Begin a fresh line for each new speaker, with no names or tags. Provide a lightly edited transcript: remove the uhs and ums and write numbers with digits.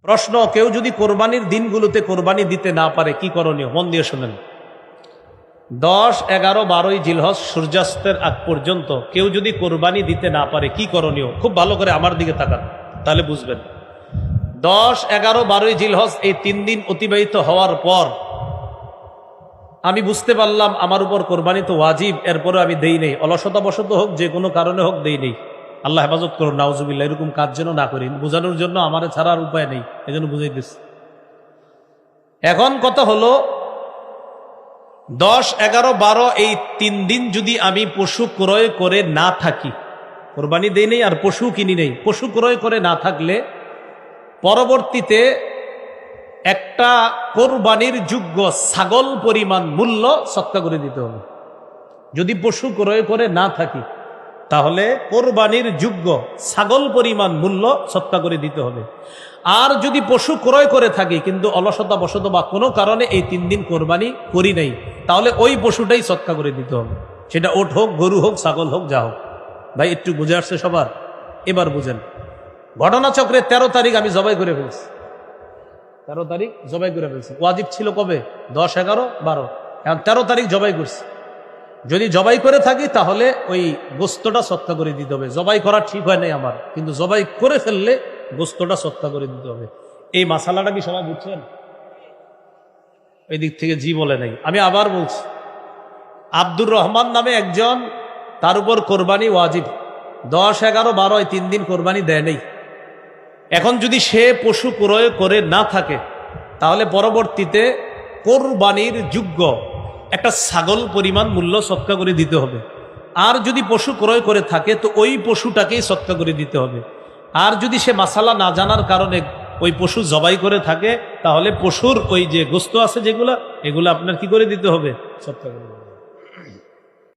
প্রশ্ন, কেউ যদি কোরবানির দিনগুলোতে কোরবানি দিতে না পারে কি করণীয়? মন দিয়ে শুনেন। 10, 11, 12 জিলহজ সূর্যাস্তের আগ পর্যন্ত কেউ যদি কোরবানি দিতে না পারে কি করণীয়? খুব ভালো করে আমার দিকে তাকান, তাহলে বুঝবেন। 10, 11, 12 জিলহজ এই 3 দিন অতিবাহিত হওয়ার পর আমি বুঝতে পারলাম আমার উপর কোরবানি তো ওয়াজিব, এরপরে আমি দেই নেই, অলসতাবশত হোক, যে কোনো কারণে হোক দেই নেই। আল্লাহ হেফাজত করুন, নাউজুবিল্লাহ, এরকম কাজ যেন না করি। বোঝানোর জন্য আমার ছাড়া আর উপায় নেই, এই জন্য বুঝাই দিচ্ছি। এখন কথা হলো 10, 11, 12 এই 3 দিন যদি আমি পশু ক্রয় করে না থাকি, কোরবানি দেই নেই আর পশু কিনি নেই, পশু ক্রয় করে না থাকলে পরবর্তীতে একটা কোরবানির যোগ্য ছাগল পরিমাণ মূল্য সদকা করে দিতে হবে। যদি পশু ক্রয় করে না থাকি তাহলে কোরবানির যোগ্য ছাগল পরিমাণ মূল্য সদকা করে দিতে হবে। আর যদি পশু ক্রয় করে থাকি কিন্তু অলসতা বশত বা কোনো কারণে এই 3 দিন কোরবানি করি নাই, তাহলে ওই পশুটাই সদকা করে দিতে হবে। সেটা ওট হোক, গরু হোক, ছাগল হোক, যা হোক। ভাই একটু বুঝে আসছে সবার? এবার বুঝেন। ঘটনাচক্রে 13 তারিখ আমি জবাই করে ফেলছি। 13 তারিখ জবাই করে ফেলছি। ওয়াজিব ছিল কবে? 10, 11, 12। এখন 13 তারিখ জবাই করছি। যদি জবাই করে থাকি তাহলে ওই গোস্তটা সদকা করে দিতে হবে। জবাই করা ঠিক হয় নাই আমার, কিন্তু জবাই করে ফেললে গোস্তটা সদকা করে দিতে হবে। এই মাসালাটা কি সবাই বুঝছেন? ওই দিক থেকে জি বলে নাই। আমি আবার বলছি, আব্দুর রহমান নামে একজন, তার উপর কোরবানি ওয়াজিব। 10, 11, 12 এই 3 দিন কোরবানি দেয় নেই। এখন যদি সে পশু ক্রয় করে না থাকে তাহলে পরবর্তীতে কোরবানির যোগ্য একটা ছাগল পরিমাণ মূল্য সদকা করে দিতে হবে। আর যদি পশু ক্রয় করে থাকে তো ওই পশুটাকেই সদকা করে দিতে হবে। আর যদি সে মাসালা না জানার কারণে ওই পশু জবাই করে থাকে তাহলে পশুর ওই যে গোস্ত আছে যেগুলা, এগুলো আপনার কি করে দিতে হবে? সদকা করে দিতে হবে।